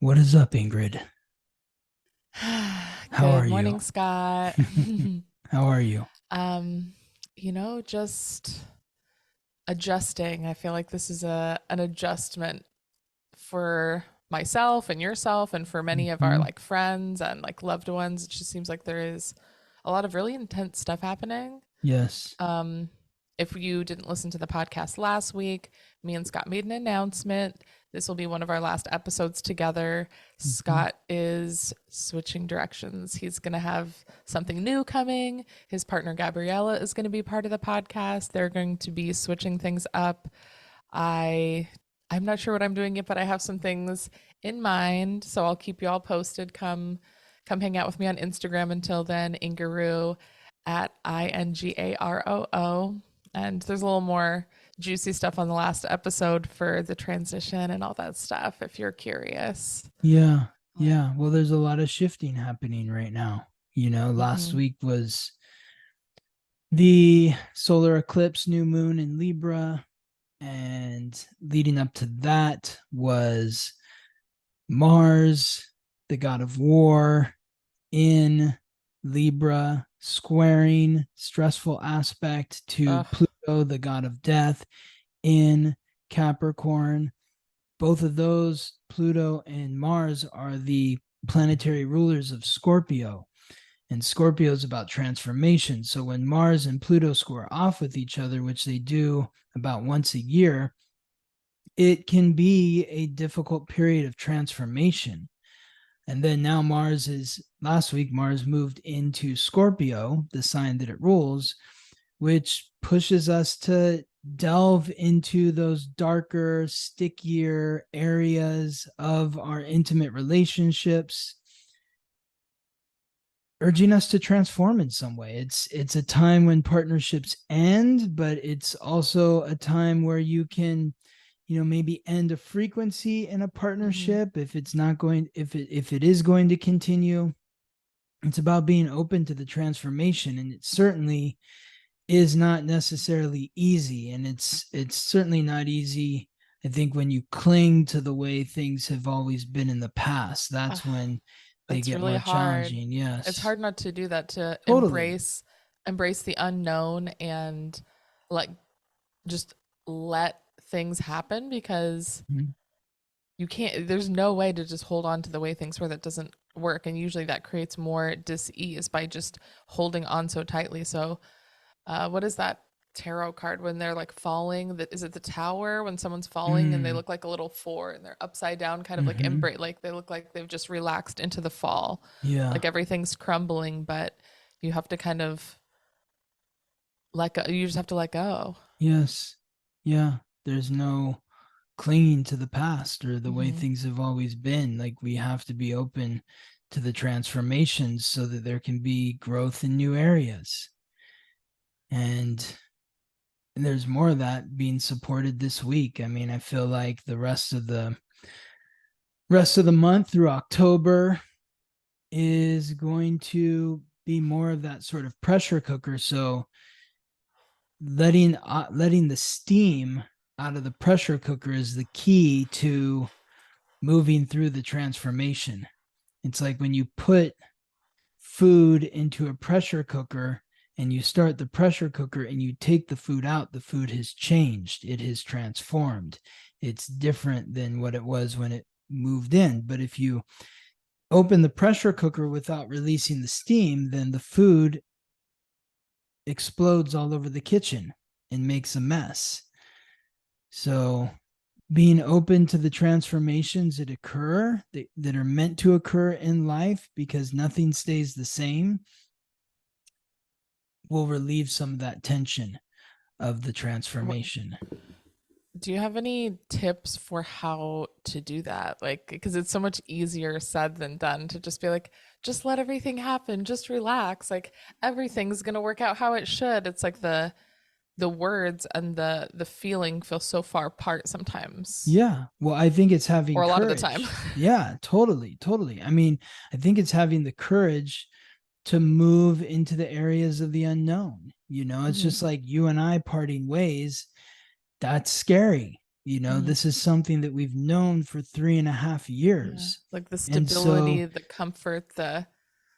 What is up, Ingrid? How Good are you? morning, Scott. How are you? um, just adjusting. I feel like this is an adjustment for myself and yourself and for many of our Hmm. like friends and like loved ones. It just seems like there is a lot of really intense stuff happening. Yes. Um, if you didn't listen to the podcast last week, me and Scott made an announcement. This will be one of our last episodes together. Hmm. Scott is switching directions. He's going to have something new coming. His partner Gabriella is going to be part of the podcast. They're going to be switching things up. I I'm not sure what I'm doing yet, but I have some things in mind, so I'll keep you all posted. Come hang out with me on Instagram until then, Ingaroo at INGAROO. And there's a little more juicy stuff on the last episode for the transition and all that stuff if you're curious. Yeah. Yeah. Well, there's a lot of shifting happening right now. Last Mm-hmm. week was the solar eclipse, new moon in Libra. And leading up to that was Mars, the god of war, in Libra, squaring, stressful aspect to Ugh. Pluto, the god of death, in Capricorn. Both of those, Pluto and Mars, are the planetary rulers of Scorpio. And Scorpio is about transformation. So when Mars and Pluto square off with each other, which they do about once a year, it can be a difficult period of transformation. And then now last week, Mars moved into Scorpio, the sign that it rules, which pushes us to delve into those darker, stickier areas of our intimate relationships, urging us to transform in some way. It's a time when partnerships end, but it's also a time where you can, maybe end a frequency in a Mm-hmm. partnership if it's not going if it is going to continue. It's about being open to the transformation, and it certainly is not necessarily easy, and it's certainly not easy. I think when you cling to the way things have always been in the past, that's when they It's get really more hard. challenging. It's Yes. hard not to do that, to Totally. embrace the unknown and like just let things happen because Mhm. you can't, there's no way to just hold on to the way things were. That doesn't work, and usually that creates more dis-ease by just holding on so tightly. So what is that tarot card when they're like falling? That is it, the tower, when someone's falling and they Mm. look like a little four and they're upside down, kind of like Hmm. embrace, like they look like they've just relaxed into the fall, Yeah. like everything's crumbling, but you have to kind of let go. You just have to let go. Yes. Yeah. There's no clinging to the past or the way Mm-hmm. things have always been. Like, we have to be open to the transformations so that there can be growth in new areas. And there's more of that being supported this week. I mean, I feel like the rest of the month through October is going to be more of that sort of pressure cooker. So letting the steam out of the pressure cooker is the key to moving through the transformation. It's like when you put food into a pressure cooker and you start the pressure cooker and you take the food out, the food has changed. It has transformed. It's different than what it was when it moved in. But if you open the pressure cooker without releasing the steam, then the food explodes all over the kitchen and makes a mess. So being open to the transformations that occur, that are meant to occur in life, because nothing stays the same, will relieve some of that tension of the transformation. Do you have any tips for how to do that? Like, because it's so much easier said than done to just be like, just let everything happen, just relax. Like everything's gonna work out how it should. It's like the words and the feeling feel so far apart sometimes, Yeah. Well, I think it's having or a lot of the time. courage. Yeah, totally. Totally. I mean, I think it's having the courage to move into the areas of the unknown. It's Hmm. just like you and I parting ways. That's scary. Mhm. This is something that we've known for 3.5 Yeah. years. Like the And stability, so the comfort, the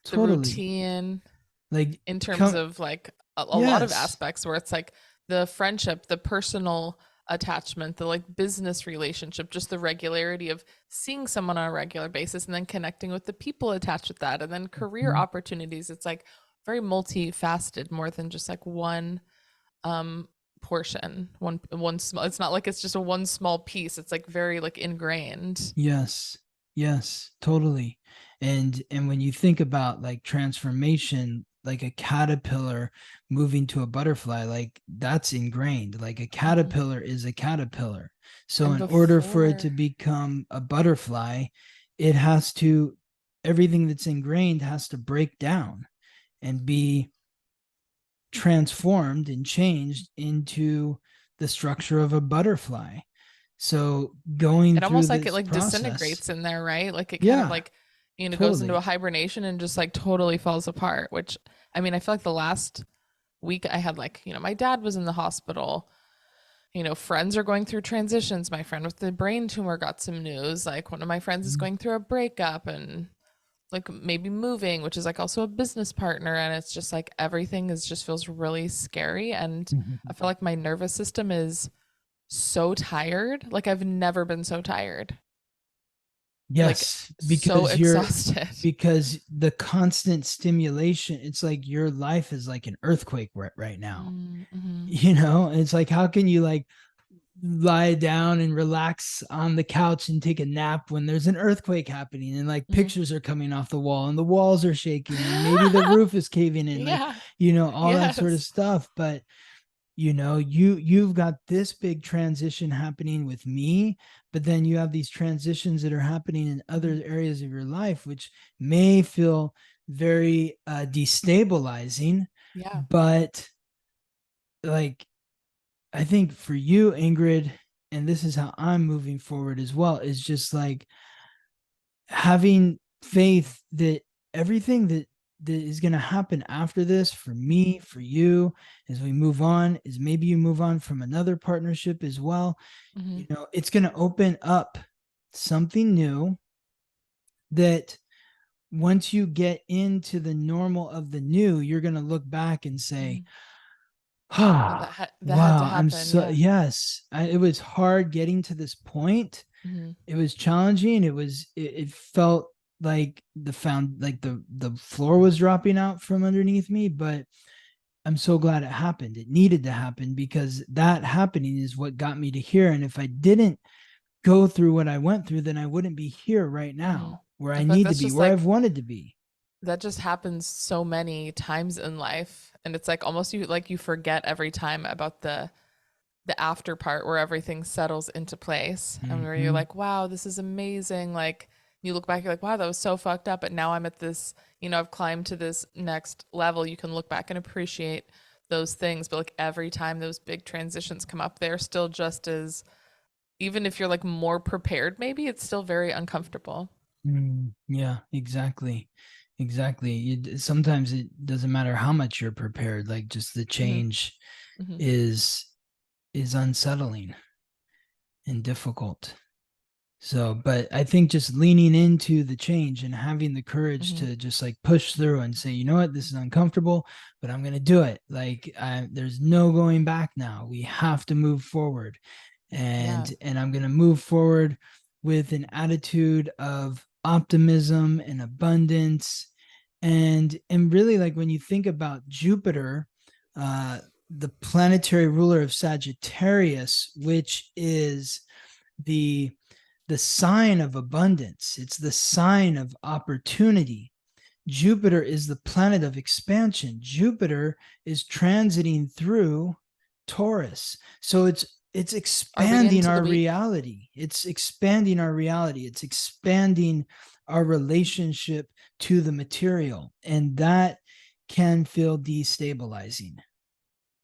totally routine like, in terms come, of like a lot of yes. aspects where it's like the friendship, the personal attachment, the like business relationship, just the regularity of seeing someone on a regular basis and then connecting with the people attached with that, and then career Mhm. opportunities. It's like very multifaceted, more than just like one um portion, one small. It's not like it's just a one small piece. It's like very like ingrained. Yes. Yes, totally. And when you think about like transformation, like a caterpillar moving to a butterfly, like that's ingrained. Like a Mhm. caterpillar is a caterpillar. So And in order for it to before, become a butterfly, it has to, everything that's ingrained has to break down and be transformed and changed into the structure of a butterfly. So going it through almost like it this like process, disintegrates in there, right? Like it kind of yeah, like, goes into a totally. hibernation and just like totally falls apart, which I mean, I feel like the last week I had like, my dad was in the hospital. Friends are going through transitions. My friend with the brain tumor got some news. Like one of my friends is going through a breakup and like maybe moving, which is like also a business partner. And it's just like everything is just feels really scary. And I feel like my nervous system is so tired. Like I've never been so tired, like Yes, so exhausted. because the constant stimulation, it's like your life is like an earthquake right now. Mm-hmm. It's like, how can you like lie down and relax on the couch and take a nap when there's an earthquake happening and like Mm-hmm. pictures are coming off the wall and the walls are shaking and maybe the roof is caving in, like, Yeah. all that sort of Yes. stuff. But you've got this big transition happening with me, but then you have these transitions that are happening in Mm-hmm. other areas of your life which may feel very destabilizing. Yeah. But like, I think for you, Ingrid, and this is how I'm moving forward as well, is just like having faith that everything that is going to happen after this, for me, for you, as we move on, is maybe you move on from another partnership as well. Mm-hmm. It's going to open up something new that once you get into the normal of the new, you're going to look back and Mm-hmm. say, Yeah, ah, that had to wow, I'm happen. so, Yeah. yes, it was hard getting to this point. Mm-hmm. It was challenging. It felt like the floor was dropping out from underneath me, but I'm so glad it happened. It needed to happen because that happening is what got me to here. And if I didn't go through what I went through, then I wouldn't be here right Mm-hmm. now where I I feel like need to that's be, just where I've like wanted to be. that just happens so many times in life, and it's like almost you forget every time about the after part where everything settles into place and where you're Mm-hmm. like, wow, this is amazing. Like you look back, you're like, wow, that was so fucked up. But now I'm at this, I've climbed to this next level. You can look back and appreciate those things. But like every time those big transitions come up, they're still just as, even if you're like more prepared, maybe it's still very uncomfortable. Yeah, exactly. Exactly. Sometimes it doesn't matter how much you're prepared, like just the Mm-hmm. change Mm-hmm. is unsettling and difficult. So, but I think just leaning into the change and having the courage Mm-hmm. to just like push through and say, you know what, this is uncomfortable, but I'm going to do it. Like, there's no going back now. We have to move forward, Yeah. and I'm going to move forward with an attitude of optimism and abundance. And really, like, when you think about Jupiter, the planetary ruler of Sagittarius, which is the sign of abundance. It's the sign of opportunity. Jupiter is the planet of expansion. Jupiter is transiting through Taurus. So it's Are we expanding into the our week? reality. It's expanding our reality. It's expanding our relationship to the material. And that can feel destabilizing.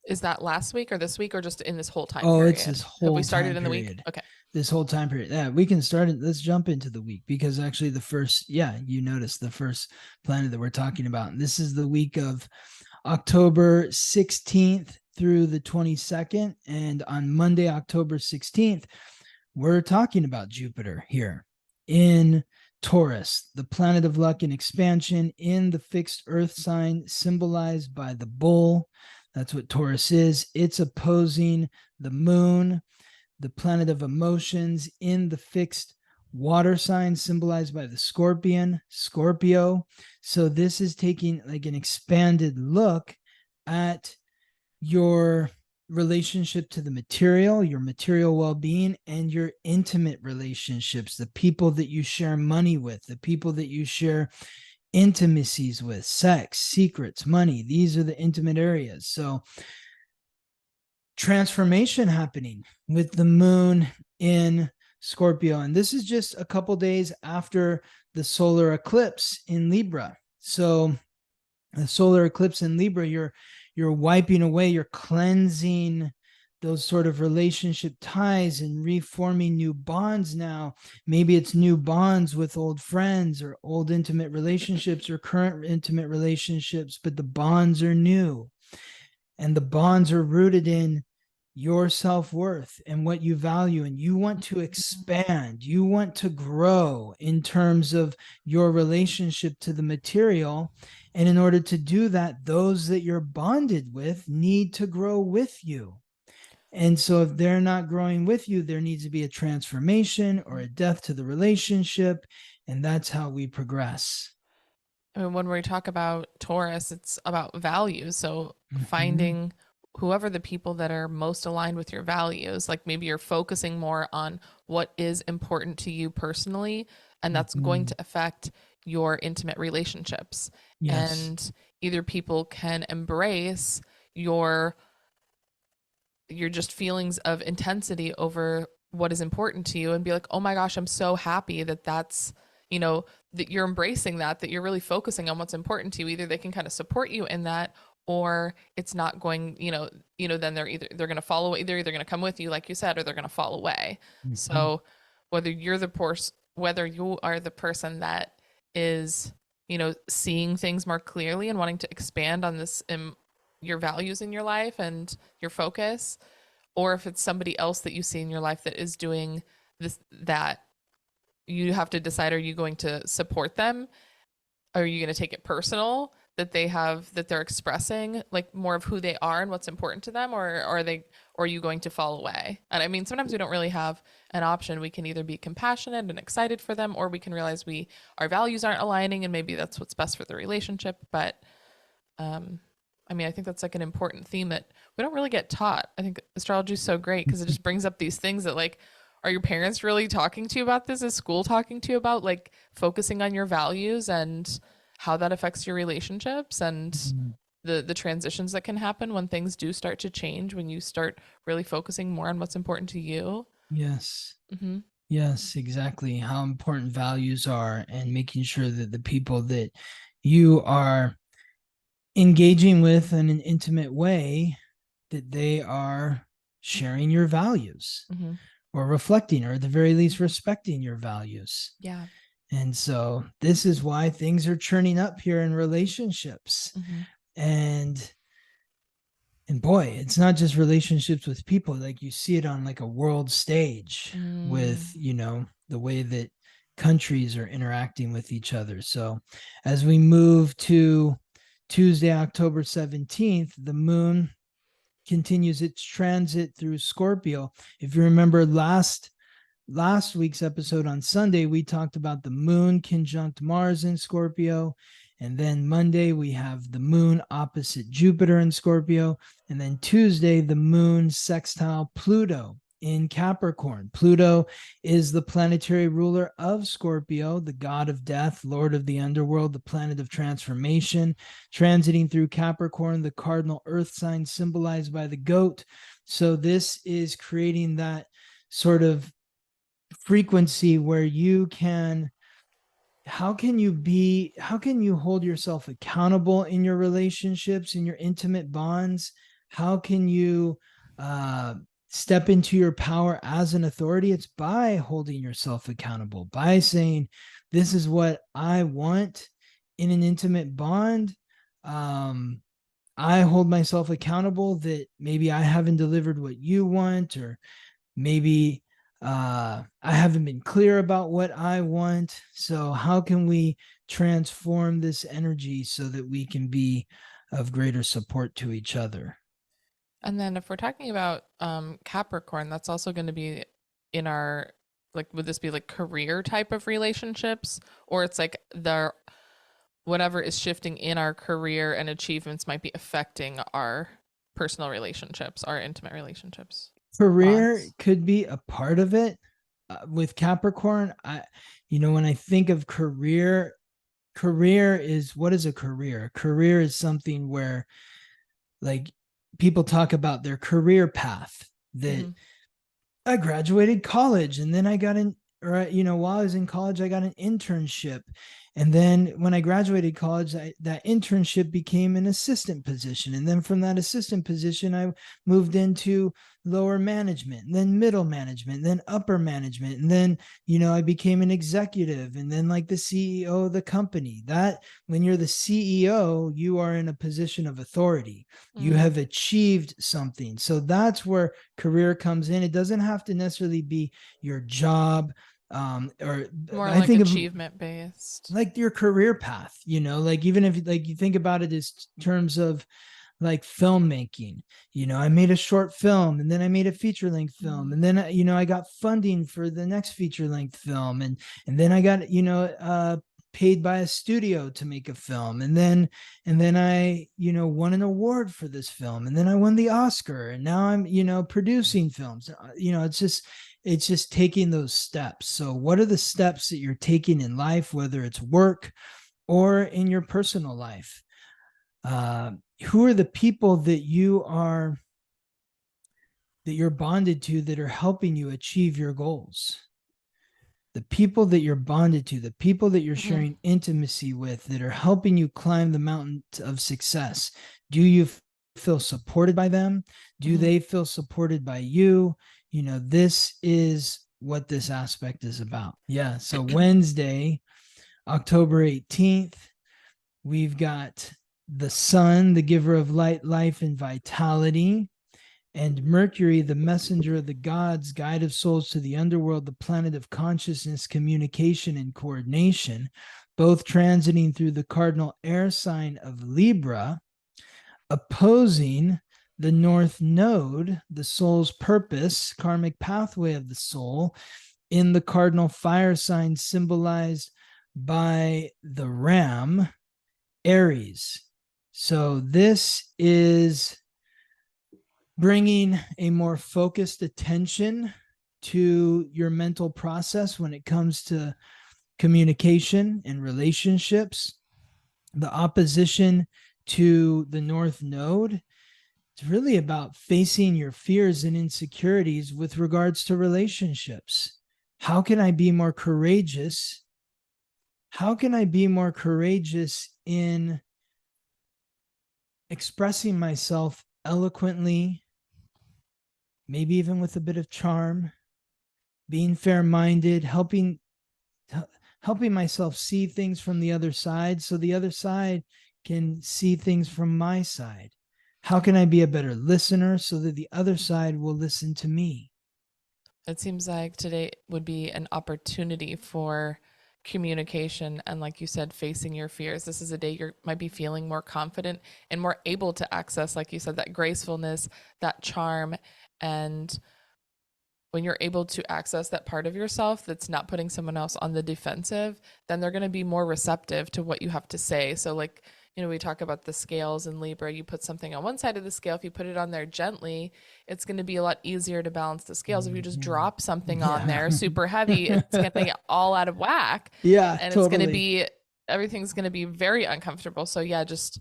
Is that last week or this week or just in this whole time Oh, it's this period? Have we whole started time in the week? period. Okay. This whole time period. Yeah, we can start it. Let's jump into the week, because actually the first, yeah, you notice the first planet that we're talking about. And this is the week of October 16th through the 22nd. And on Monday, October 16th, we're talking about Jupiter here in Taurus, the planet of luck and expansion in the fixed earth sign symbolized by the bull. That's what Taurus is. It's opposing the moon, the planet of emotions in the fixed water sign symbolized by the scorpion, Scorpio. So this is taking like an expanded look at your relationship to the material, your material well-being, and your intimate relationships, the people that you share money with, the people that you share intimacies with, sex, secrets, money. These are the intimate areas. So transformation happening with the moon in Scorpio. And this is just a couple days after the solar eclipse in Libra. So the solar eclipse in Libra, you're wiping away, you're cleansing those sort of relationship ties and reforming new bonds now. Maybe it's new bonds with old friends or old intimate relationships or current intimate relationships, but the bonds are new. And the bonds are rooted in your self-worth and what you value, and you want to expand, you want to grow in terms of your relationship to the material. And in order to do that, those that you're bonded with need to grow with you. And so if they're not growing with you, there needs to be a transformation or a death to the relationship, and that's how we progress. I mean, when we talk about Taurus, it's about values. So finding whoever the people that are most aligned with your values, like maybe you're focusing more on what is important to you personally, and that's going to affect your intimate relationships. Yes. And either people can embrace your just feelings of intensity over what is important to you and be like, oh my gosh, I'm so happy that that's, you know, that you're embracing that you're really focusing on what's important to you. Either they can kind of support you in that, or it's not going, then they're going to follow, either going to come with you, like you said, or they're going to fall away. So whether whether you are the person that is, seeing things more clearly and wanting to expand on this, your values in your life and your focus, or if it's somebody else that you see in your life that is doing this, that you have to decide, are you going to support them? Are you going to take it personal that they're expressing like more of who they are and what's important to them, or are you going to fall away? And I mean, sometimes we don't really have an option. We can either be compassionate and excited for them, or we can realize our values aren't aligning and maybe that's what's best for the relationship. But I mean, I think that's like an important theme that we don't really get taught. I think astrology is so great because it just brings up these things that, like, are your parents really talking to you about this? Is school talking to you about like focusing on your values and how that affects your relationships and the transitions that can happen when things do start to change, when you start really focusing more on what's important to you? Yes. Yes, exactly. How important values are, and making sure that the people that you are engaging with in an intimate way, that they are sharing your values or reflecting, or at the very least respecting your values. Yeah. And so this is why things are churning up here in relationships. And boy, it's not just relationships with people, like you see it on like a world stage with, the way that countries are interacting with each other. So as we move to Tuesday, October 17th, the moon continues its transit through Scorpio. If you remember last week's episode on Sunday, we talked about the moon conjunct Mars in Scorpio. And then Monday, we have the moon opposite Jupiter in Scorpio. And then Tuesday, the moon sextile Pluto in Capricorn. Pluto is the planetary ruler of Scorpio, the god of death, lord of the underworld, the planet of transformation, transiting through Capricorn, the cardinal earth sign symbolized by the goat. So this is creating that sort of frequency where you can, how can you hold yourself accountable in your relationships, in your intimate bonds? How can you step into your power as an authority? It's by holding yourself accountable, by saying, this is what I want in an intimate bond. I hold myself accountable that maybe I haven't delivered what you want, or maybe I haven't been clear about what I want. So how can we transform this energy so that we can be of greater support to each other? And then if we're talking about Capricorn, that's also going to be in our, like, would this be like career type of relationships? Or it's like the whatever is shifting in our career and achievements might be affecting our personal relationships, our intimate relationships, Career bonds. could be a part of it. With Capricorn, when I think of career, career is, what is a career? A career is something where, like, people talk about their career path, that Mm-hmm. I graduated college and then I got an, or, while I was in college, I got an internship. And then when I graduated college, that internship became an assistant position. And then from that assistant position, I moved into lower management, and then middle management, and then upper management. And then, I became an executive and then like the CEO of the company. That, when you're the CEO, you are in a position of authority. You Mm. have achieved something. So that's where career comes in. It doesn't have to necessarily be your job, or More I like think of achievement based. like your career path, like, even if like you think about it as terms of like filmmaking. I made a short film and then I made a feature length film, Mm. and then I got funding for the next feature length film, and then I got paid by a studio to make a film, and then I won an award for this film, and then I won the Oscar, and now I'm producing films. It's just taking those steps. So what are the steps that you're taking in life, whether it's work or in your personal life? uh, who are the people that you're bonded to that are helping you achieve your goals? The people that you're bonded to, the people that you're Mm-hmm. sharing intimacy with, that are helping you climb the mountain of success. Do you feel supported by them? Do Mm-hmm. they feel supported by you? This is what this aspect is about. Yeah. So Wednesday, October 18th, we've got the sun, the giver of light, life, and vitality, and Mercury, the messenger of the gods, guide of souls to the underworld, the planet of consciousness, communication, and coordination, both transiting through the cardinal air sign of Libra, opposing the North Node, the soul's purpose, karmic pathway of the soul, in the cardinal fire sign symbolized by the ram, Aries. So this is bringing a more focused attention to your mental process when it comes to communication and relationships. The opposition to the North Node, it's really about facing your fears and insecurities with regards to relationships. How can I be more courageous? How can I be more courageous in expressing myself eloquently, maybe even with a bit of charm, being fair-minded, helping myself see things from the other side so the other side can see things from my side? How can I be a better listener so that the other side will listen to me? It seems like today would be an opportunity for communication and, like you said, facing your fears. This is a day you might be feeling more confident and more able to access, like you said, that gracefulness, that charm. And when you're able to access that part of yourself that's not putting someone else on the defensive, then they're going to be more receptive to what you have to say. So, like, we talk about the scales in Libra. You put something on one side of the scale, if you put it on there gently, it's going to be a lot easier to balance the scales. If you just Mhm. drop something on Yeah. there super heavy, it's going to get all out of whack, Yeah, and it's going to totally. be, everything's going to be very uncomfortable. So, yeah, just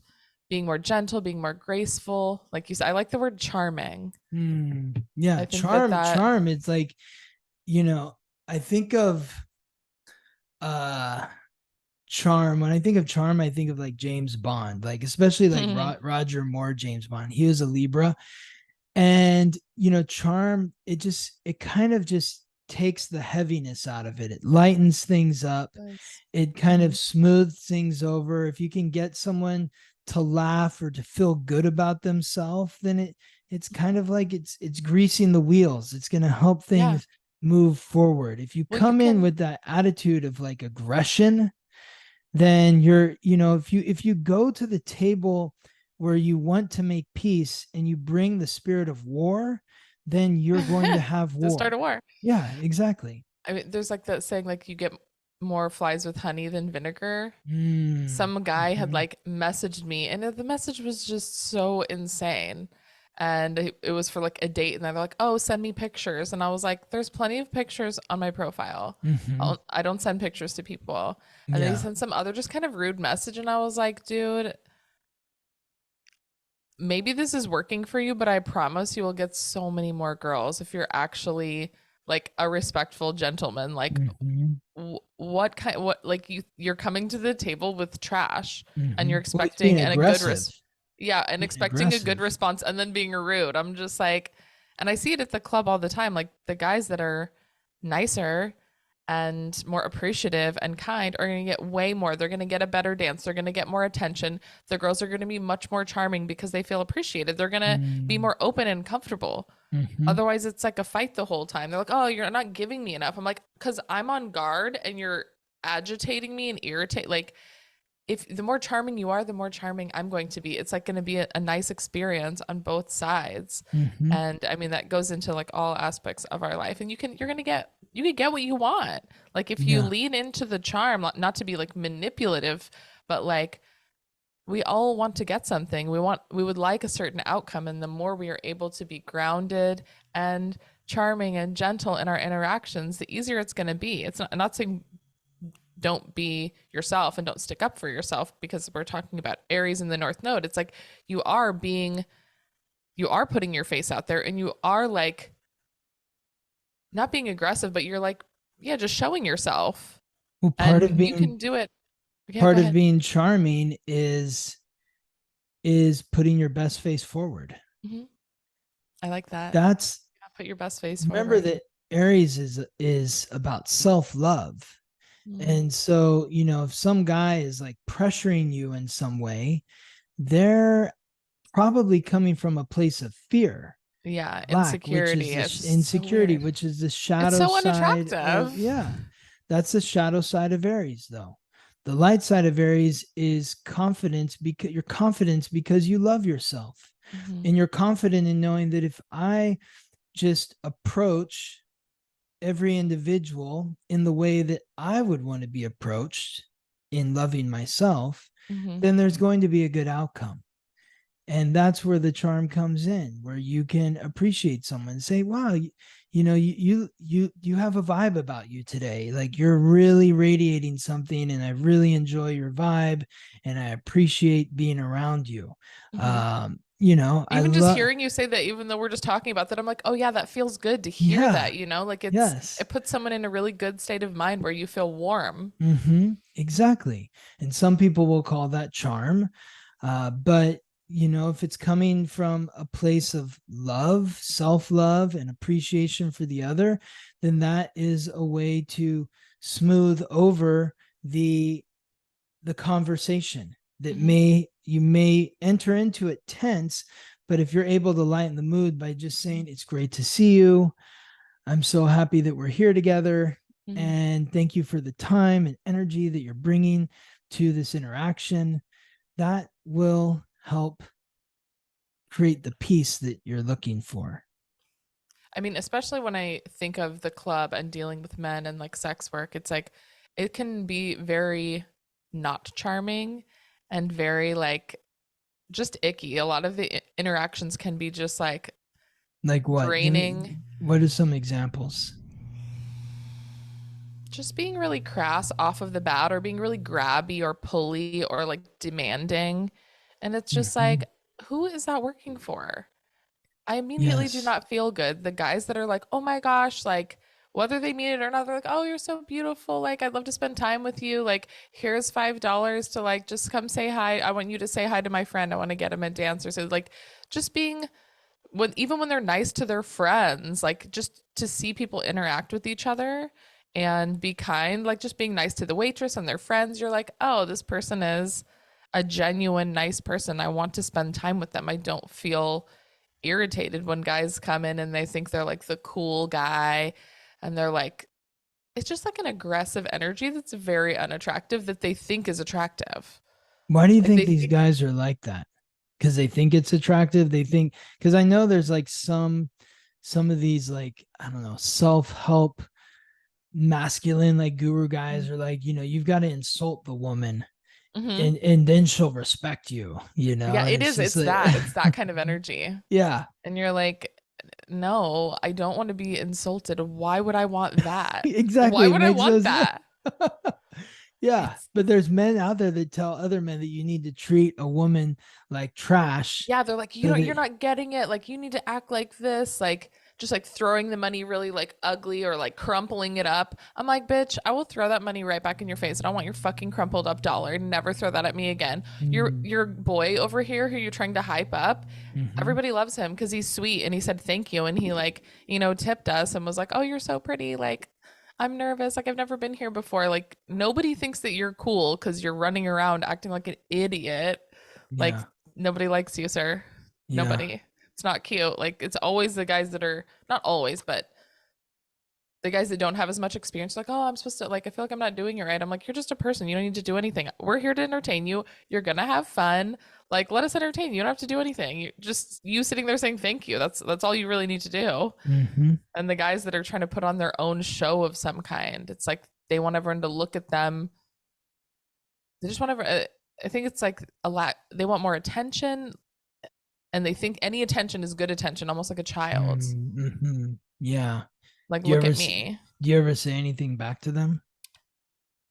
being more gentle, being more graceful. Like you said, I like the word charming. Yeah, I think that charm, that, charm. It's like, you know, I think of uh charm. When I think of charm, I think of like James Bond, like especially like Roger Moore, James Bond. He was a Libra. And charm, it kind of just takes the heaviness out of it. It lightens things up. does. It kind Mm-hmm. of smooths things over. If you can get someone to laugh or to feel good about themselves, then it's kind of like it's greasing the wheels. It's going to help Yeah. things move forward. If you Well, you come in can with that attitude of like aggression, then you're, if you go to the table where you want to make peace and you bring the spirit of war, then you're going to have to start war. a war. Yeah, exactly. I mean, there's like that saying, like, you get more flies with honey than vinegar. Mm, Some guy had mhm. like messaged me, and the message was just so insane. And it was for like a date, and they're like, "Oh, send me pictures." And I was like, "There's plenty of pictures on my profile. Mhm. I don't send pictures to people." And then he Yeah. sent some other just kind of rude message, and I was like, "Dude, maybe this is working for you, but I promise you will get so many more girls if you're actually like a respectful gentleman. Like, Mhm. what kind, what, like, you're coming to the table with trash, and you're Mhm. Well, he's being expecting and a good aggressive. yeah, and Being expecting a good aggressive. response and then being rude. I'm just like, and I see it at the club all the time. Like, the guys that are nicer and more appreciative and kind are going to get way more. They're going to get a better dance. They're going to get more attention. The girls are going to be much more charming because they feel appreciated. They're going to be Mm. more open and comfortable. Mhm. Otherwise, it's like a fight the whole time. They're like, "Oh, you're not giving me enough." I'm like, "Cuz I'm on guard and you're agitating me and irritate like if the more charming you are, the more charming I'm going to be. It's like going to be a nice experience on both sides." Mhm. And I mean, that goes into like all aspects of our life. And you're going to get, you can get what you want. Like, if you Yeah. lean into the charm, not to be like manipulative, but like, we all want to get something. We would like a certain outcome. And the more we are able to be grounded and charming and gentle in our interactions, the easier it's going to be. It's not, I'm not saying don't be yourself and don't stick up for yourself, because we're talking about Aries in the North Node. It's like you are being, you are putting your face out there, and you are like not being aggressive, but you're like, yeah, just showing yourself, Well, and you can do it. Yeah, go part of ahead. being charming is putting your best face forward. Hmm. I like that. That's Yeah, put your best face Remember forward. that Aries is about self-love. Mm. And so, if some guy is like pressuring you in some way, they're probably coming from a place of fear, Yeah, lack, which insecurity. is It's this so insecurity, weird. which is the It's shadow so side unattractive. of, yeah, that's the shadow side of Aries, though. The light side of Aries is confidence, because your confidence because you love yourself. Hmm. And you're confident in knowing that if I just approach every individual in the way that I would want to be approached in loving myself, Hmm. then there's going to be a good outcome. And that's where the charm comes in, where you can appreciate someone and say, wow, you have a vibe about you today. Like, you're really radiating something, and I really enjoy your vibe, and I appreciate being around you. Hmm. I Even just love. hearing you say that, even though we're just talking about that, I'm like, oh yeah, that feels good to hear Yeah. that, like Yes. it puts someone in a really good state of mind where you feel warm. Exactly. And some people will call that charm. But, if it's coming from a place of love, self love, and appreciation for the other, then that is a way to smooth over the conversation that Hmm. you may enter into it tense. But if you're able to lighten the mood by just saying, it's great to see you, I'm so happy that we're here together. Hmm. And thank you for the time and energy that you're bringing to this interaction. That will help create the peace that you're looking for. I mean, especially when I think of the club and dealing with men and like sex work, it's like it can be very not charming and very like just icky. A lot of the interactions can be just like Like what? draining. What are some examples? Just being really crass off of the bat, or being really grabby or pulley or like demanding. And it's just Mm-hmm. like, who is that working for? I immediately do Yes. not feel good. The guys that are like, oh my gosh, like, whether they mean it or not, they're like, oh, you're so beautiful. Like, I'd love to spend time with you. Like, here's $5 to like just come say hi. I want you to say hi to my friend. I want to get him a dance. Or so like just being, even when they're nice to their friends, like just to see people interact with each other and be kind, like just being nice to the waitress and their friends, you're like, oh, this person is a genuine nice person. I want to spend time with them. I don't feel irritated when guys come in and they think they're like the cool guy and they're like, it's just like an aggressive energy that's very unattractive that they think is attractive. Why do you Like think they these think, guys are like that? Because they think it's attractive. They think, because I know there's like some of these, like, I don't know, self-help masculine like guru guys are like, you've got to insult the woman mm-hmm. and then she'll respect you, Yeah, and it it's is. just It's like that. It's that kind of energy. yeah, And you're like, no, I don't want to be insulted. Why would I want that? Why exactly. It would I makes no want sense. that? Yeah, It's but there's men out there that tell other men that you need to treat a woman like trash Yeah, they're like, so you're that not getting it. Like you need to act like this, like just like throwing the money really like ugly or like crumpling it up. I'm like, bitch, I will throw that money right back in your face. I don't want your fucking crumpled up dollar. Never throw that at me again. mm, Your boy over here who you're trying to hype up, mhm. everybody loves him because he's sweet and he said thank you and he like, tipped us and was like, oh, you're so pretty. Like I'm nervous. Like I've never been here before. Like nobody thinks that you're cool because you're running around acting like an idiot. Like Yeah, nobody likes you, sir. yeah, Nobody. It's not cute. Like it's always the guys that are not always, but the guys that don't have as much experience, like, oh, I'm supposed to like I feel like I'm not doing it right. I'm like, you're just a person. You don't need to do anything. We're here to entertain you. You're gonna have fun. Like, let us entertain you. You don't have to do anything. You sitting there saying thank you. That's all you really need to do. hmm, And the guys that are trying to put on their own show of some kind, it's like they want everyone to look at them. They just want everyone. I think it's like a lot. They want more attention, and they think any attention is good attention, almost like a child. mm-hmm. Yeah. Like, Do you look ever at s- me. do you ever say anything back to them?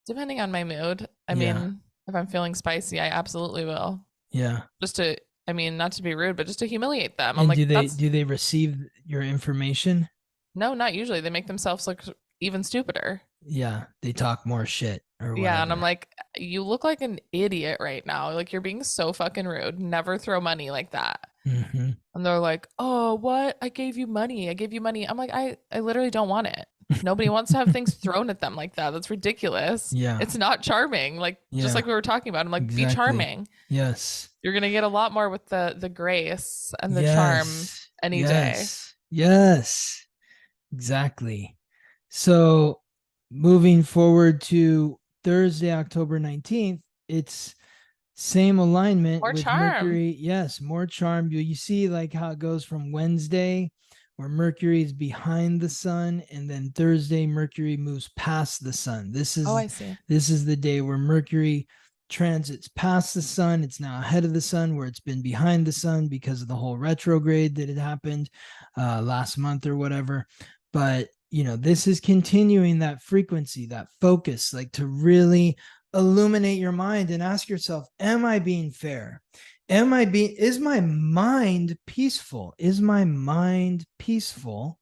Depending on my mood, I Yeah, mean, if I'm feeling spicy, I absolutely will. yeah. Just to, I mean, not to be rude, but just to humiliate them. I'm And like, do they that's do they receive your information? no, not usually. They make themselves look even stupider. Yeah, they talk more shit or Yeah, and I'm whatever. like, you look like an idiot right now. Like, you're being so fucking rude. Never throw money like that. Hmm. And they're like, oh, what? I gave you money. I gave you money. I'm like, I literally don't want it. Nobody wants to have things thrown at them like that. That's ridiculous. Yeah, It's not charming. Like, just like yeah, we were talking about. I'm like, be exactly. charming. Yes, You're gonna get a lot more with the grace and the charm yes, any day. yes, yes, exactly. So moving forward to Thursday, October 19th, it's same alignment More with charm. Mercury. Yes, more charm. You see like how it goes from Wednesday, where Mercury is behind the sun, and then Thursday Mercury moves past the sun. This Oh, is I see. this is the day where Mercury transits past the sun. It's now ahead of the sun, where it's been behind the sun because of the whole retrograde that had happened last month or whatever. But this is continuing that frequency, that focus, like to really illuminate your mind and ask yourself, am I being fair? Is my mind peaceful? Is my mind peaceful?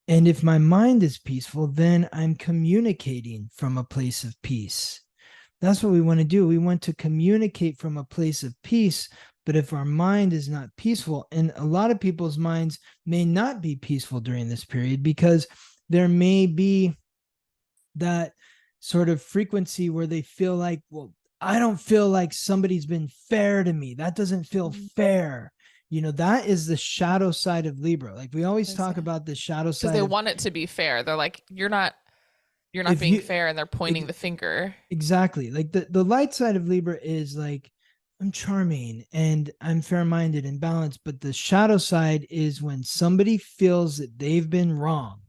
And if my mind is peaceful, then I'm communicating from a place of peace. That's what we want to do. We want to communicate from a place of peace. But if our mind is not peaceful, and a lot of people's minds may not be peaceful during this period because there may be that sort of frequency where they feel like, well, I don't feel like somebody's been fair to me. That doesn't feel fair. That is the shadow side of Libra. Like we always I talk see. about the shadow Because they side of want it to be fair. They're like, you're not if being you fair, and they're pointing ex- the finger. exactly like the light side of Libra is like, I'm charming and I'm fair-minded and balanced, but the shadow side is when somebody feels that they've been wronged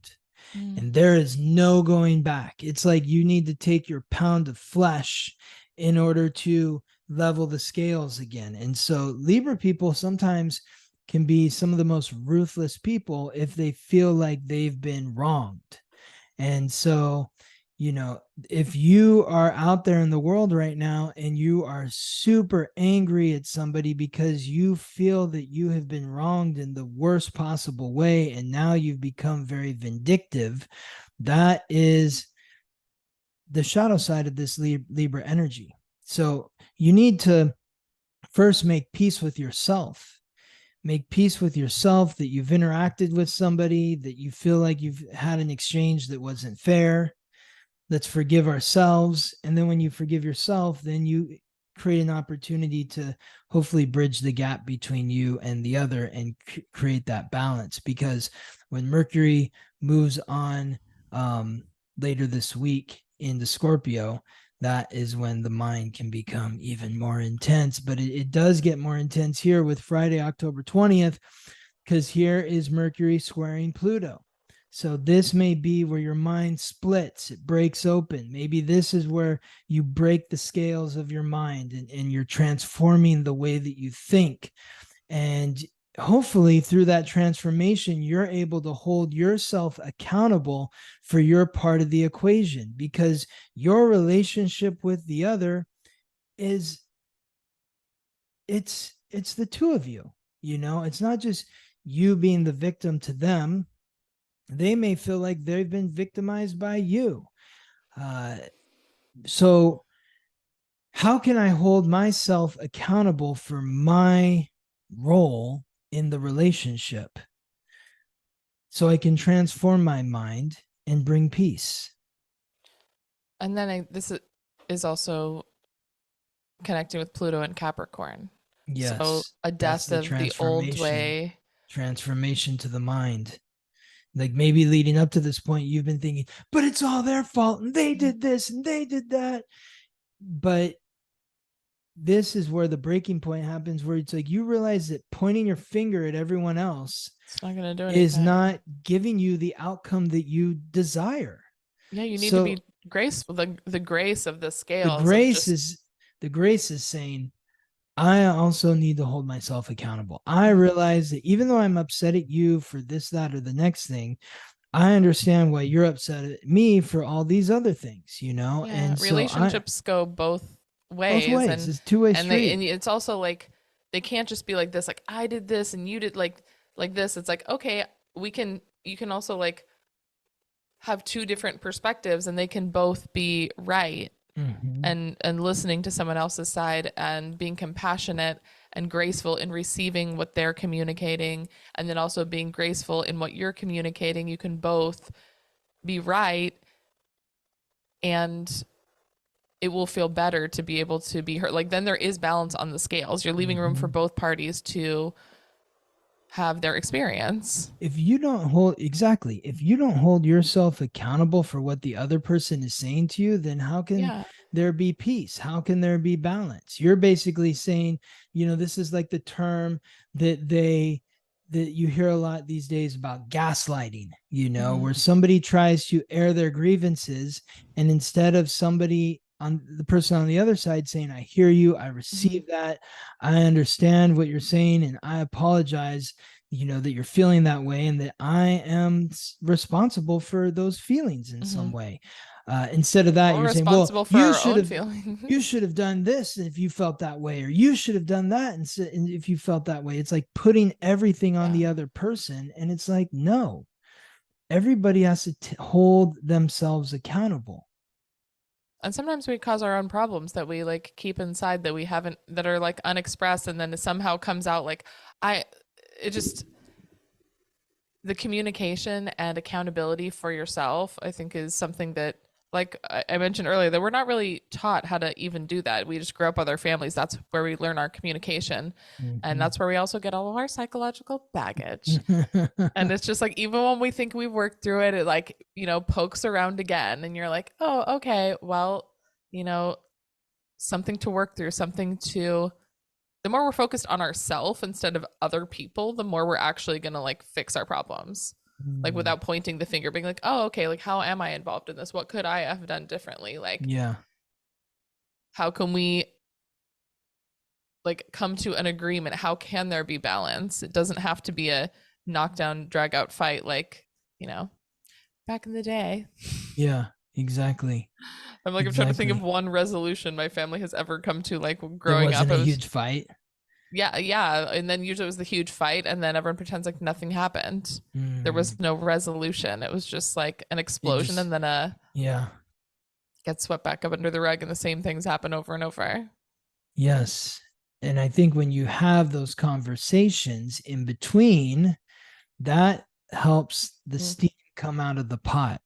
Mm. and there is no going back. It's like you need to take your pound of flesh in order to level the scales again. And so Libra people sometimes can be some of the most ruthless people if they feel like they've been wronged. And so, if you are out there in the world right now and you are super angry at somebody because you feel that you have been wronged in the worst possible way, and now you've become very vindictive, that is the shadow side of this Libra energy. So you need to first make peace with yourself. Make peace with yourself that you've interacted with somebody, that you feel like you've had an exchange that wasn't fair. Let's forgive ourselves. And then when you forgive yourself, then you create an opportunity to hopefully bridge the gap between you and the other and create that balance. Because when Mercury moves on later this week into Scorpio, that is when the mind can become even more intense. But it does get more intense here with Friday, October 20th, because here is Mercury squaring Pluto. So this may be where your mind splits, it breaks open. Maybe this is where you break the scales of your mind, and you're transforming the way that you think. And hopefully through that transformation, you're able to hold yourself accountable for your part of the equation, because your relationship with the other is it's the two of you. It's not just you being the victim to them. They may feel like they've been victimized by you. So how can I hold myself accountable for my role in the relationship so I can transform my mind and bring peace? And then this is also connecting with Pluto and Capricorn. So Yes, a that's death the of the old transformation. way. Transformation to the mind. Like maybe leading up to this point, you've been thinking, but it's all their fault and they did this and they did that. But this is where the breaking point happens, where it's like you realize that pointing your finger at everyone else It's not going to do is anything. not giving you the outcome that you desire. Yeah, you need to So be graceful. The grace of the the scales of grace just is the grace is saying, I also need to hold myself accountable. I realize that even though I'm upset at you for this, that, or the next thing, I understand why you're upset at me for all these other things, yeah, And so relationships go both both ways, ways. It's a two-way and street. it's also like they can't just be like this, like I did this and you did like this. It's like, okay, we can you can also like have two different perspectives and they can both be right. Mm-hmm. And listening to someone else's side and being compassionate and graceful in receiving what they're communicating, and then also being graceful in what you're communicating, you can both be right, and it will feel better to be able to be heard. Like then there is balance on the scales. You're leaving room for Mm-hmm. both parties to have their experience. If you don't hold yourself accountable for what the other person is saying to you, then how can Yeah. there be peace? How can there be balance? You're basically saying, this is like the term that you hear a lot these days about gaslighting, Mm-hmm. where somebody tries to air their grievances, and instead of somebody on the person on the other side saying, I hear you, I Mm-hmm. receive that, I understand what you're saying, and I apologize, that you're feeling that way, and that I am responsible for those feelings in Mm-hmm. some way. Instead of that, We're you're saying, well, responsible for you our should own have you feelings. should have done this if you felt that way, or you should have done that and if you felt that way. It's like putting everything on Yeah. the other person, and it's like, no, everybody has to hold themselves accountable. And sometimes we cause our own problems that we like keep inside that we haven't, that are like unexpressed, and then it somehow comes out. Like I it just the communication and accountability for yourself, I think, is something that, like I mentioned earlier, that we're not really taught how to even do that. We just grew up with our families. That's where we learn our communication. And Mhm. that's where we also get all of our psychological baggage. And it's just like, even when we think we've worked through it, it like, pokes around again. And you're like, oh, okay, well, you know, something to work through, something to, the more we're focused on ourselves instead of other people, the more we're actually going to like fix our problems. Like Mm. without pointing the finger, being like, oh, okay, like how am I involved in this? What could I have done differently? Like, Yeah. how can we like come to an agreement? How can there be balance? It doesn't have to be a knockdown, drag out fight like, you know, back in the day. Yeah. Exactly. I'm trying to think of Exactly. one resolution my family has ever come to, like There growing up. wasn't a It was, huge fight. yeah, yeah. And then usually it was the huge fight, and then everyone pretends like nothing happened. There Mm. was no resolution. It was just like an It explosion, just, and then yeah. gets swept back up under the rug, and the same things happen over and over. Yes. And I think when you have those conversations in between, that helps the Mm. steam come out of the pot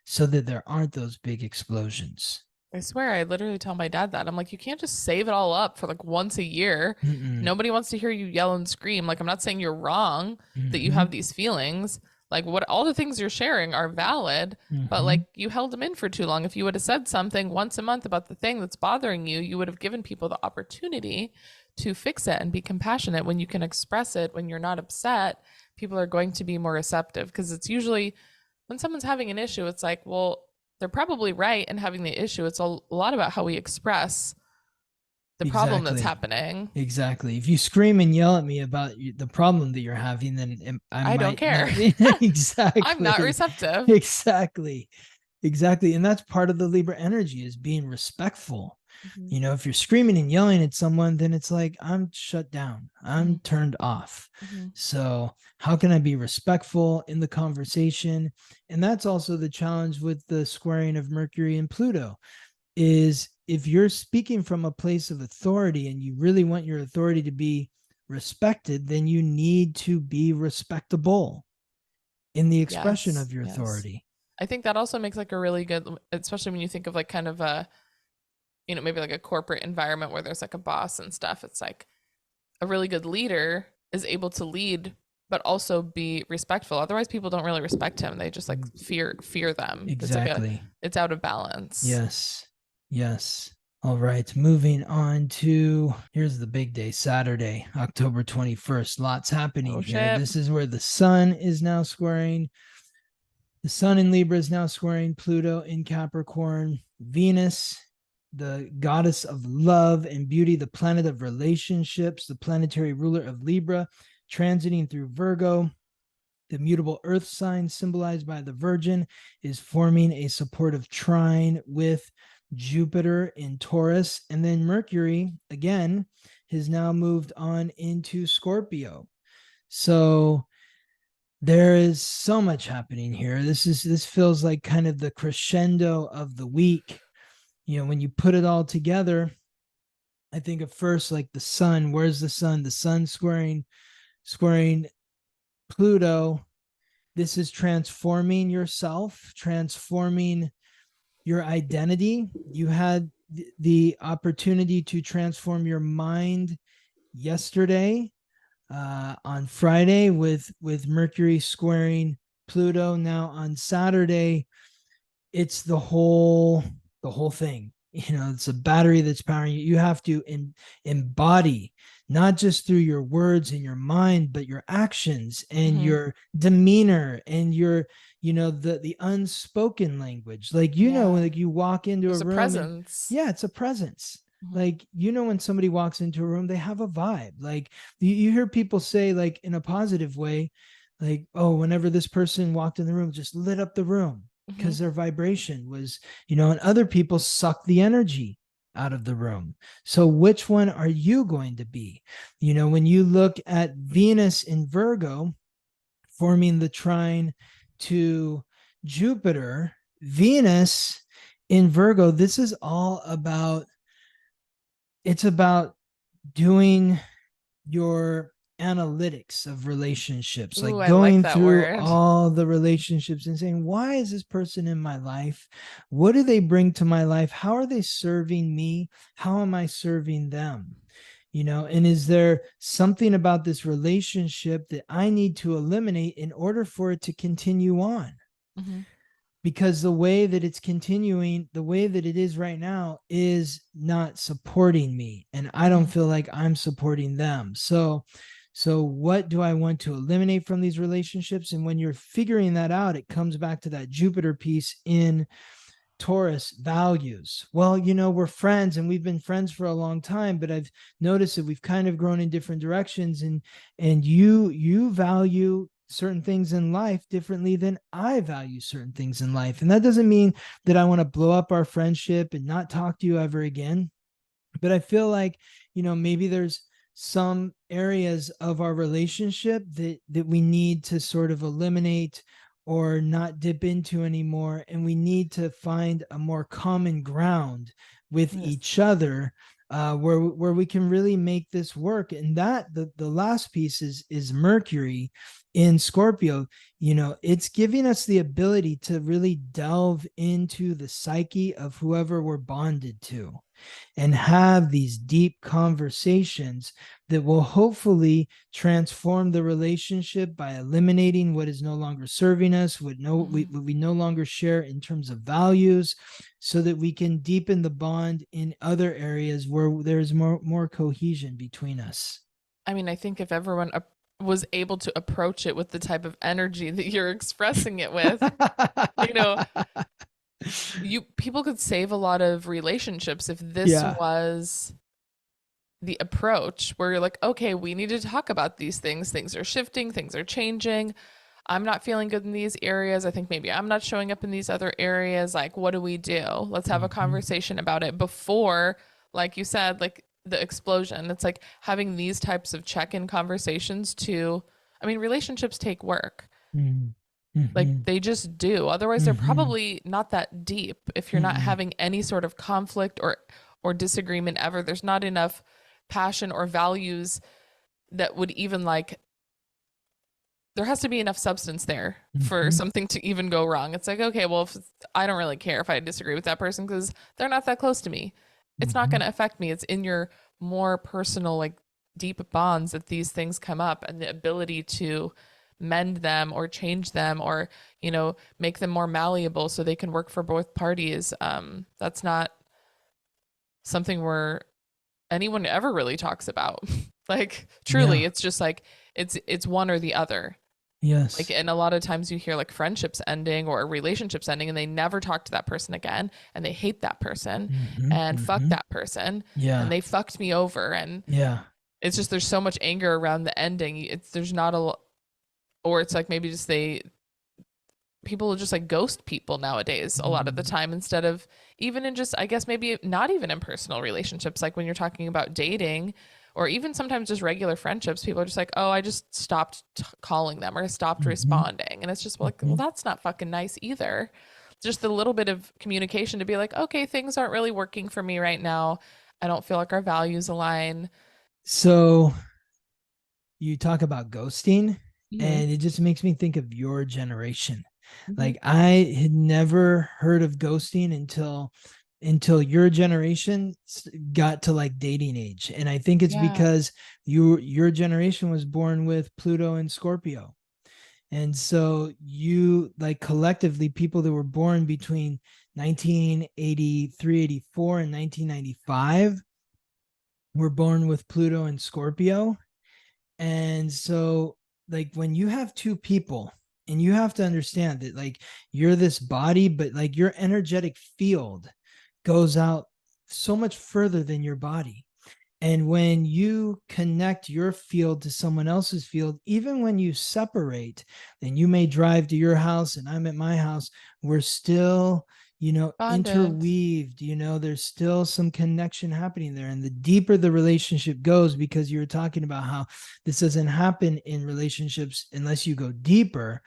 so that there aren't those big explosions. I swear, I literally tell my dad that. I'm like, you can't just save it all up for like once a year. Mm-mm. Nobody wants to hear you yell and scream. Like, I'm not saying you're wrong that you Mm-hmm. have these feelings, Like, what all the things you're sharing are valid, but Mhm. like you held them in for too long. If you would have said something once a month about the thing that's bothering you, you would have given people the opportunity to fix it and be compassionate. When you can express it, when you're not upset, people are going to be more receptive, because it's usually when someone's having an issue, it's like, well, they're probably right in having the issue. It's a lot about how we express the problem that's Exactly. happening. Exactly. If you scream and yell at me about the problem that you're having, then I I don't might care. not be. I'm not Exactly. receptive. Exactly. Exactly. And that's part of the Libra energy, is being respectful. Mm-hmm. If you're screaming and yelling at someone, then it's like, I'm shut down. Mm-hmm. I'm turned off. Mm-hmm. So, how can I be respectful in the conversation? And that's also the challenge with the squaring of Mercury and Pluto, is if you're speaking from a place of authority and you really want your authority to be respected, then you need to be respectable in the expression Yes. of your Yes. authority. I think that also makes like a really good, especially when you think of like kind of a, maybe like a corporate environment where there's like a boss and stuff. It's like a really good leader is able to lead but also be respectful. Otherwise people don't really respect him. They just like fear them. It's like Exactly. it's out of balance. Yes. Yes. All right. Moving on to, here's the big day, Saturday, October 21st. Lots happening Oh here. shit. This is where the sun is now squaring. The sun in Libra is now squaring Pluto in Capricorn. Venus, the goddess of love and beauty, the planet of relationships, the planetary ruler of Libra, transiting through Virgo. The mutable earth sign, symbolized by the Virgin, is forming a supportive trine with Jupiter in Taurus. And then Mercury, again, has now moved on into Scorpio. So there is so much happening here. This feels like kind of the crescendo of the week. When you put it all together, I think at first, like the sun, where's the sun? The sun squaring Pluto. This is transforming yourself, transforming your identity. You had the opportunity to transform your mind yesterday, on Friday, with Mercury squaring Pluto. Now on Saturday, it's the whole thing. It's a battery that's powering you. You have to embody, not just through your words and your mind, but your actions and Mm-hmm. your demeanor and your the unspoken language. Like, Yeah. like you walk into a There's a room and, presence. yeah, it's a presence. Mm-hmm. Like, when somebody walks into a room, they have a vibe. Like, you hear people say, like, in a positive way, like, oh, whenever this person walked in the room, just lit up the room Mm-hmm. because their vibration was, and other people suck the energy out of the room. So which one are you going to be? When you look at Venus in Virgo forming the trine to Jupiter, Venus in Virgo, this is all about, it's about doing your analytics of relationships, Ooh, like I like going that through word. all the relationships and saying, why is this person in my life? What do they bring to my life? How are they serving me? How am I serving them? And is there something about this relationship that I need to eliminate in order for it to continue on? Mm-hmm. Because the way that it's continuing, the way that it is right now, is not supporting me, and I don't Mm-hmm. feel like I'm supporting them. So what do I want to eliminate from these relationships? And when you're figuring that out, it comes back to that Jupiter piece in Taurus, values. Well, we're friends and we've been friends for a long time, but I've noticed that we've kind of grown in different directions, and you value certain things in life differently than I value certain things in life. And that doesn't mean that I want to blow up our friendship and not talk to you ever again. But I feel like, maybe there's some areas of our relationship that we need to sort of eliminate or not dip into anymore, and we need to find a more common ground with Yes. each other, where we can really make this work. And that the last piece is Mercury in Scorpio. It's giving us the ability to really delve into the psyche of whoever we're bonded to. and have these deep conversations that will hopefully transform the relationship by eliminating what is no longer serving us, what we no longer share in terms of values, so that we can deepen the bond in other areas where there's more cohesion between us. I mean, I think if everyone was able to approach it with the type of energy that you're expressing it with, you know, people could save a lot of relationships if this Yeah. was the approach where you're like, okay, we need to talk about these things. Things are shifting, things are changing. I'm not feeling good in these areas. I think maybe I'm not showing up in these other areas. Like, what do we do? Let's have a Mhm. conversation about it before, like you said, like the explosion. It's like having these types of check in conversations to, I mean, relationships take work. Mhm. Like Mhm. they just do. Otherwise, they're Mhm. probably not that deep if you're not Mhm. having any sort of conflict or disagreement ever. There's not enough passion or values that would even like there has to be enough substance there for Mhm. something to even go wrong. It's like, okay, well, if I don't really care if I disagree with that person because they're not that close to me. It's not going Mhm. to affect me. It's in your more personal, like deep bonds that these things come up and the ability to mend them or change them or, make them more malleable so they can work for both parties. That's not something where anyone ever really talks about. Like truly, Yeah. it's just like it's one or the other. Like, Yes. and a lot of times you hear like friendships ending or relationships ending and they never talk to that person again and they hate that person Mhm. and fuck Mhm. that person and Yeah. they fucked me over. And Yeah. it's just, there's so much anger around the ending. There's not or it's like maybe just people just like ghost people nowadays a lot of the Mhm. time instead of even in just, I guess, maybe not even in personal relationships. Like when you're talking about dating or even sometimes just regular friendships, people are just like, oh, I just stopped calling them or stopped Mhm. responding. And it's just like, well, Mhm. that's not fucking nice either. Just the little bit of communication to be like, okay, things aren't really working for me right now. I don't feel like our values align. So you talk about ghosting, Mm-hmm. and it just makes me think of your generation. Mm-hmm. Like I had never heard of ghosting until your generation got to like dating age. And I think it's Yeah. because your generation was born with Pluto and Scorpio. And so you like collectively people that were born between 1983, 84 and 1995 were born with Pluto and Scorpio. And so, like, when you have two people, and you have to understand that, like, you're this body, but like your energetic field goes out so much further than your body. And when you connect your field to someone else's field, even when you separate, then you may drive to your house and I'm at my house, we're still, Bonded. interweaved, there's still some connection happening there. And the deeper the relationship goes, because you were talking about how this doesn't happen in relationships unless you go deeper,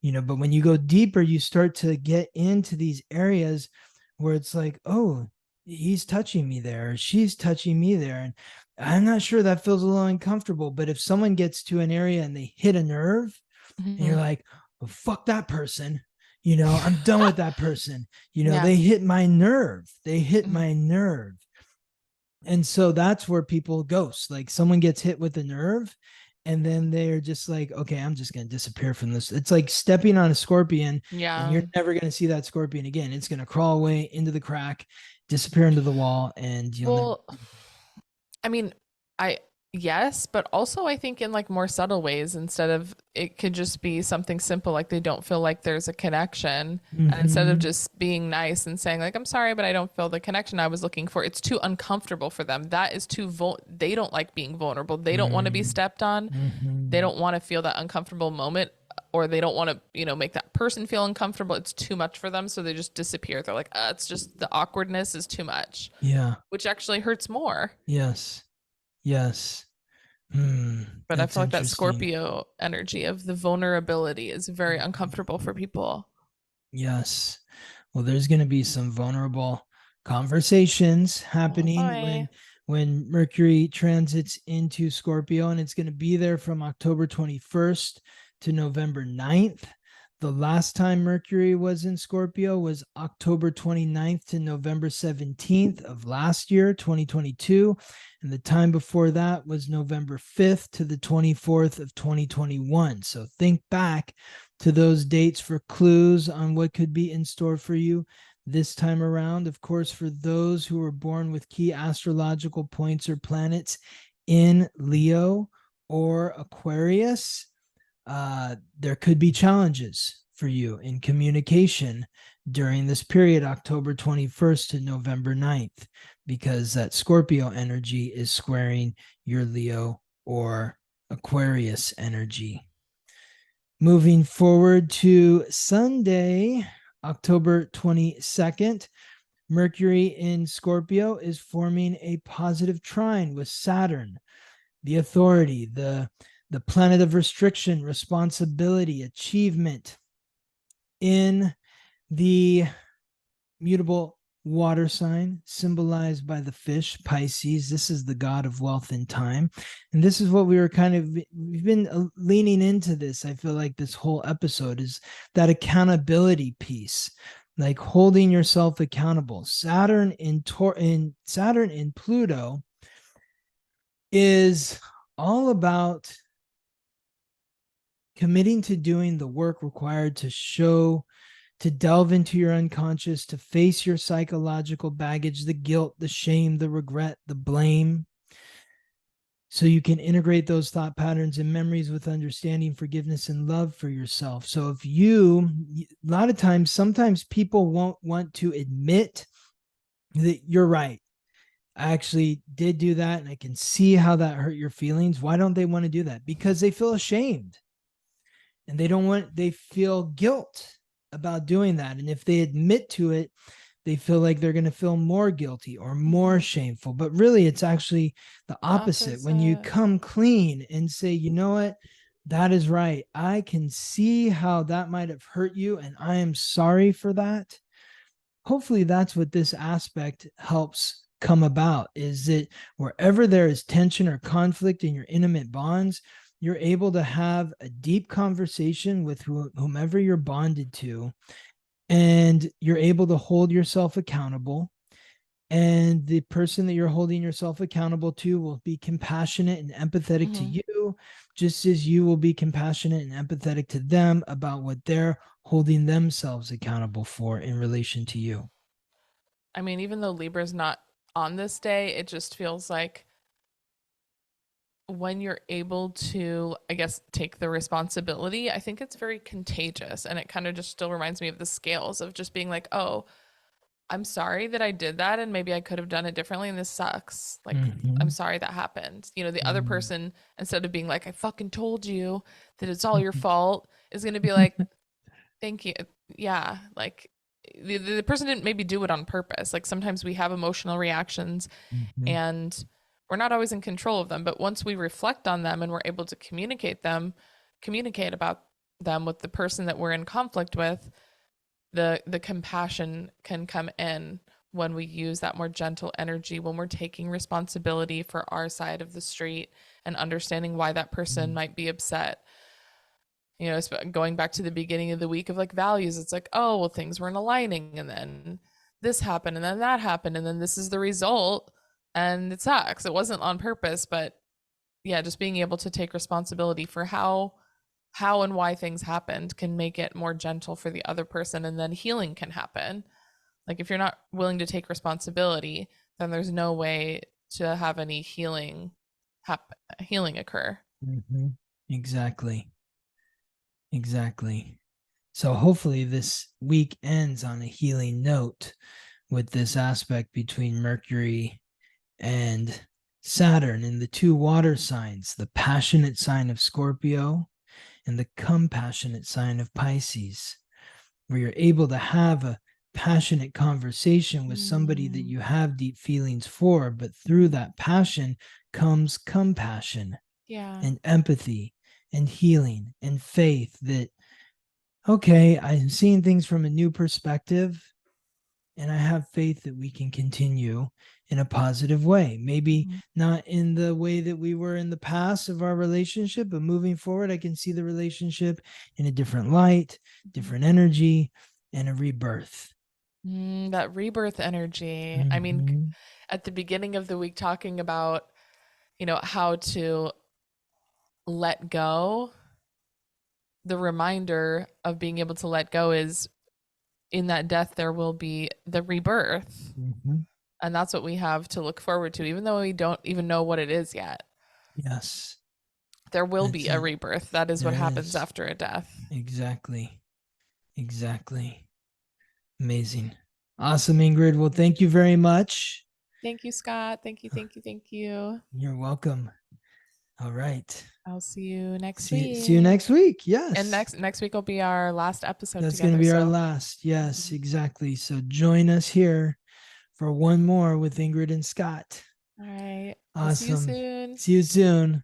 but when you go deeper, you start to get into these areas where it's like, oh, he's touching me there, she's touching me there. And I'm not sure, that feels a little uncomfortable. But if someone gets to an area and they hit a nerve, and you're Mm-hmm. like, well, fuck that person, I'm done with that person. Yeah. They hit my nerve. They hit Mm-hmm. my nerve. And so that's where people ghost. Like someone gets hit with a nerve and then they're just like, okay, I'm just going to disappear from this. It's like stepping on a scorpion and you're Yeah. never going to see that scorpion again. It's going to crawl away into the crack, disappear into the wall, and you'll never. Well, I mean, I yes, but also I think in like more subtle ways instead of it could just be something simple like they don't feel like there's a connection. And instead of Mm-hmm. just being nice and saying like I'm sorry but I don't feel the connection I was looking for, it's too uncomfortable for them. That is too they don't like being vulnerable. They don't want to be stepped on. They Mm-hmm. don't want to feel that uncomfortable moment or they don't want to, make that person feel uncomfortable. It's too much for them, so they just disappear. They're like, it's just the awkwardness is too much, Yeah. which actually hurts more. Yes. Yes. Hmm. But I That's feel like that interesting. Scorpio energy of the vulnerability is very uncomfortable for people. Yes. Well, there's going to be some vulnerable conversations Oh happening boy. when Mercury transits into Scorpio, and it's going to be there from October 21st to November 9th. The last time Mercury was in Scorpio was October 29th to November 17th of last year, 2022. And the time before that was November 5th to the 24th of 2021. So think back to those dates for clues on what could be in store for you this time around. Of course, for those who were born with key astrological points or planets in Leo or Aquarius, there could be challenges for you in communication during this period, October 21st to November 9th, because that Scorpio energy is squaring your Leo or Aquarius energy. Moving forward to Sunday, October 22nd, Mercury in Scorpio is forming a positive trine with Saturn, the authority, the planet of restriction, responsibility, achievement in the mutable water sign symbolized by the fish, Pisces. This is the god of wealth and time. And this is what we've been leaning into this. I feel like this whole episode is that accountability piece, like holding yourself accountable. Saturn in Pluto is all about committing to doing the work required to delve into your unconscious, to face your psychological baggage, the guilt, the shame, the regret, the blame, so you can integrate those thought patterns and memories with understanding, forgiveness, and love for yourself. So a lot of times, sometimes people won't want to admit that you're right. I actually did do that, and I can see how that hurt your feelings. Why don't they want to do that? Because they feel ashamed. And they feel guilt about doing that. And if they admit to it, they feel like they're going to feel more guilty or more shameful. But really, it's actually the opposite. When you come clean and say, you know what, that is right. I can see how that might have hurt you, and I am sorry for that. Hopefully, that's what this aspect helps come about, is that wherever there is tension or conflict in your intimate bonds, you're able to have a deep conversation with whomever you're bonded to, and you're able to hold yourself accountable. And the person that you're holding yourself accountable to will be compassionate and empathetic to you, just as you will be compassionate and empathetic to them about what they're holding themselves accountable for in relation to you. I mean, even though Libra's not on this day, it just feels like when you're able to, I guess, take the responsibility, I think it's very contagious. And it kind of just still reminds me of the scales of just being like, oh, I'm sorry that I did that. And maybe I could have done it differently. And this sucks. Like, I'm sorry that happened. You know, the other person, instead of being like, I fucking told you that it's all your fault, is going to be like, thank you. Yeah. Like, the person didn't maybe do it on purpose. Like sometimes we have emotional reactions and we're not always in control of them, but once we reflect on them and we're able to communicate about them with the person that we're in conflict with, the compassion can come in when we use that more gentle energy, when we're taking responsibility for our side of the street and understanding why that person might be upset. You know, going back to the beginning of the week of like values, it's like, oh, well, things weren't aligning, and then this happened, and then that happened, and then this is the result, and it sucks. It wasn't on purpose, but yeah, just being able to take responsibility for how and why things happened can make it more gentle for the other person, and then healing can happen. Like if you're not willing to take responsibility, then there's no way to have any healing occur. Exactly. Exactly. So hopefully this week ends on a healing note with this aspect between Mercury and Saturn in the two water signs, the passionate sign of Scorpio and the compassionate sign of Pisces, where you're able to have a passionate conversation with somebody that you have deep feelings for, but through that passion comes compassion and empathy and healing and faith that, okay, I'm seeing things from a new perspective, And I have faith that we can continue in a positive way. Maybe not in the way that we were in the past of our relationship, but moving forward, I can see the relationship in a different light, different energy, and a rebirth. That rebirth energy. I mean, at the beginning of the week, talking about, how to let go, the reminder of being able to let go is in that death, there will be the rebirth. And that's what we have to look forward to, even though we don't even know what it is yet. Yes. There will be a rebirth. That is what happens after a death. Exactly. Amazing. Awesome, Ingrid. Well, thank you very much. Thank you, Scott. Thank you. You're welcome. All right. I'll see you next week. See you next week. Yes. And next week will be our last episode That's together. That's going to be our last. Yes, exactly. So join us here for one more with Ingrid and Scott. All right. Awesome. See you soon. See you soon.